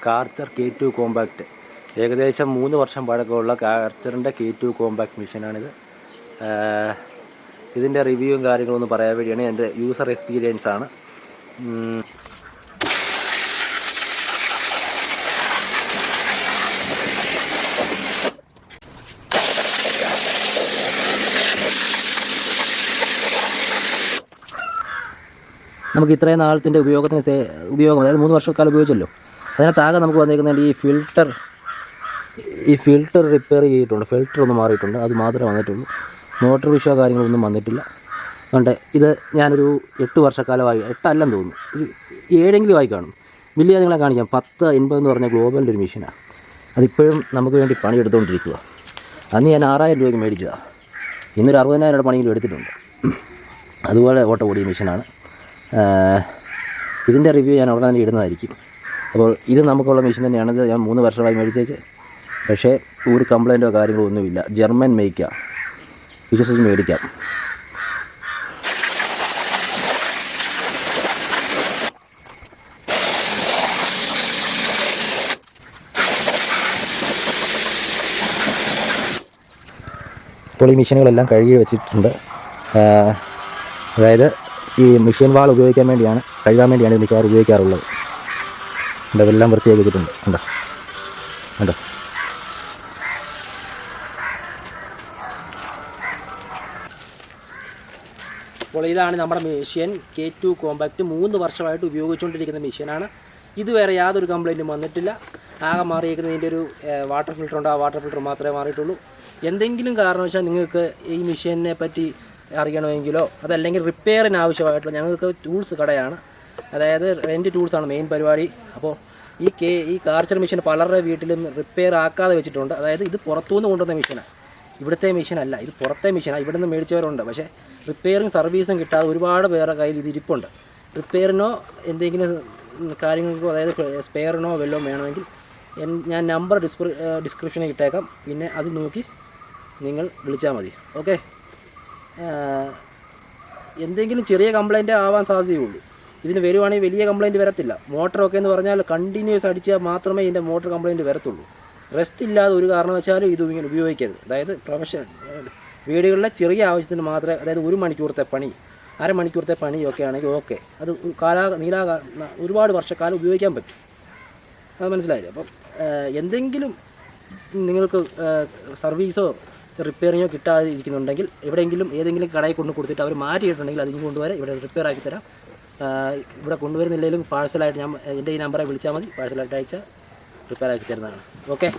കാർച്ചർ K2 compact. ഏകദേശം 3 വർഷം പഴക്കമുള്ള കാർച്ചറിൻ്റെ K2 കോമ്പാക്റ്റ് മെഷീനാണിത്. ഇതിൻ്റെ റിവ്യൂവും കാര്യങ്ങളൊന്നും പറയാൻ വേണ്ടിയാണ്, എൻ്റെ യൂസർ എക്സ്പീരിയൻസ് ആണ്. നമുക്ക് ഇത്രയും നാളത്തിൻ്റെ ഉപയോഗം, അതായത് 3 വർഷക്കാലം ഉപയോഗിച്ചല്ലോ. അതിനകത്താകെ നമുക്ക് വന്നിരിക്കുന്നത് ഈ ഫിൽട്ടർ റിപ്പയർ ചെയ്തിട്ടുണ്ട്. ഫിൽട്ടർ ഒന്ന് മാറിയിട്ടുണ്ട്, അത് മാത്രമേ വന്നിട്ടുള്ളൂ. മോട്ടർ വിഷയോ കാര്യങ്ങളൊന്നും വന്നിട്ടില്ല. അതുകൊണ്ട് ഇത് ഞാനൊരു 8 വർഷക്കാലമായി, 8 അല്ലെന്ന് തോന്നുന്നു, ഒരു 7 ആയി കാണും. വലിയ നിങ്ങളെ കാണിക്കാം. 1080 എന്ന് പറഞ്ഞ ഗ്ലോബലിൻ്റെ ഒരു മെഷീനാണ്. അതിപ്പോഴും നമുക്ക് വേണ്ടി പണിയെടുത്തുകൊണ്ടിരിക്കുക. അന്ന് ഞാൻ 6000 രൂപയ്ക്ക് മേടിച്ചതാണ്. ഇന്നൊരു 60,000 രൂപ പണിയെങ്കിലും എടുത്തിട്ടുണ്ട്. അതുപോലെ ഓട്ട ഓടിയ മെഷീനാണ്. ഇതിൻ്റെ റിവ്യൂ ഞാൻ ഉടനെ തന്നെ ഇടുന്നതായിരിക്കും. അപ്പോൾ ഇത് നമുക്കുള്ള മെഷീൻ തന്നെയാണ്. ഇത് ഞാൻ 3 വർഷമായി മേടിച്ചേച്ച്, പക്ഷേ ഒരു കംപ്ലൈൻറ്റോ കാര്യങ്ങളോ ഒന്നുമില്ല. ജർമ്മൻ മേയ്ക്കാം, വിശ്വസിച്ച് മേടിക്കാം. ഇപ്പോൾ ഈ മെഷീനുകളെല്ലാം കഴുകി വെച്ചിട്ടുണ്ട്. അതായത് ഈ മെഷീൻ വാൾ കഴുകാൻ വേണ്ടിയാണ് ഇത് മിക്കവാറും ഉപയോഗിക്കാറുള്ളത്. ഇതെല്ലാം വൃത്തിയാക്കി വെച്ചിട്ടുണ്ട്. കണ്ടോ. അപ്പോൾ ഇതാണ് നമ്മുടെ മെഷീൻ K2 കോമ്പാക്റ്റ്. 3 വർഷമായിട്ട് ഉപയോഗിച്ചുകൊണ്ടിരിക്കുന്ന മെഷീനാണ്. ഇതുവരെ യാതൊരു കംപ്ലൈൻറ്റും വന്നിട്ടില്ല. ആകെ മാറിയിരിക്കുന്നതിൻ്റെ ഒരു വാട്ടർ ഫിൽറ്റർ ഉണ്ട്. ആ വാട്ടർ ഫിൽറ്റർ മാത്രമേ മാറിയിട്ടുള്ളൂ. എന്തെങ്കിലും കാരണവശാൽ നിങ്ങൾക്ക് ഈ മെഷീനെ പറ്റി അറിയണമെങ്കിലോ അതല്ലെങ്കിൽ റിപ്പയറിന് ആവശ്യമായിട്ടുള്ള, ഞങ്ങൾക്ക് ടൂൾസ് കടയാണ്, അതായത് റെൻറ്റ് ടൂൾസാണ് മെയിൻ പരിപാടി. അപ്പോൾ ഈ കാർച്ചർ മെഷീൻ പലരുടെ വീട്ടിലും റിപ്പയർ ആക്കാതെ വെച്ചിട്ടുണ്ട്. അതായത് ഇത് പുറത്തുനിന്ന് കൊണ്ടുവന്ന മെഷീനാണ്, ഇവിടുത്തെ മെഷീനല്ല. ഇത് പുറത്തെ മെഷീനാണ്. ഇവിടെ നിന്ന് മേടിച്ചവരുണ്ട്, പക്ഷേ റിപ്പയറിങ് സർവീസും കിട്ടാതെ ഒരുപാട് പേരുടെ കയ്യിൽ ഇത് ഇരിപ്പുണ്ട്. റിപ്പയറിനോ എന്തെങ്കിലും കാര്യങ്ങൾക്കോ, അതായത് സ്പെയറിനോ വല്ലതും വേണമെങ്കിൽ ഞാൻ നമ്പർ ഡിസ്ക്രിപ്ഷനിൽ ഇട്ടേക്കാം. പിന്നെ അത് നോക്കി നിങ്ങൾ വിളിച്ചാൽ മതി. ഓക്കെ. എന്തെങ്കിലും ചെറിയ കംപ്ലൈൻറ്റ് ആവാൻ സാധ്യതയുള്ളൂ. ഇതിന് വരുവാണെങ്കിൽ വലിയ കംപ്ലൈൻറ്റ് വരത്തില്ല. മോട്ടറൊക്കെ എന്ന് പറഞ്ഞാൽ കണ്ടിന്യൂസ് അടിച്ചാൽ മാത്രമേ ഇതിൻ്റെ മോട്ടർ കംപ്ലൈൻറ്റ് വരത്തുള്ളൂ. റെസ്റ്റ് ഇല്ലാതെ ഒരു കാരണവശാലും ഇത് ഇങ്ങനെ ഉപയോഗിക്കരുത്. അതായത് വീടുകളിലെ ചെറിയ ആവശ്യത്തിന് മാത്രമേ, അതായത് 1 മണിക്കൂറത്തെ പണി, അരമണിക്കൂറത്തെ പണിയൊക്കെ ആണെങ്കിൽ ഓക്കെ, അത് ഒരുപാട് വർഷക്കാലം ഉപയോഗിക്കാൻ പറ്റും. അത് മനസ്സിലായില്ലേ? അപ്പം എന്തെങ്കിലും നിങ്ങൾക്ക് സർവീസോ റിപ്പയറിങ്ങോ കിട്ടാതെ ഇരിക്കുന്നുണ്ടെങ്കിൽ, എവിടെയെങ്കിലും ഏതെങ്കിലും കടയിൽ കൊടുത്തിട്ട് അവർ മാറ്റിയിട്ടുണ്ടെങ്കിൽ അതിന് കൊണ്ടുവരെ ഇവിടെ റിപ്പയർ ആക്കി തരാം. ഇവിടെ കൊണ്ടുവരുന്നില്ലെങ്കിലും പാഴ്സലായിട്ട് എൻ്റെ ഈ നമ്പറെ വിളിച്ചാൽ മതി. പാഴ്സലായിട്ട് അയച്ചാൽ റിപ്പയർ ആക്കി തരുന്നതാണ്. ഓക്കെ.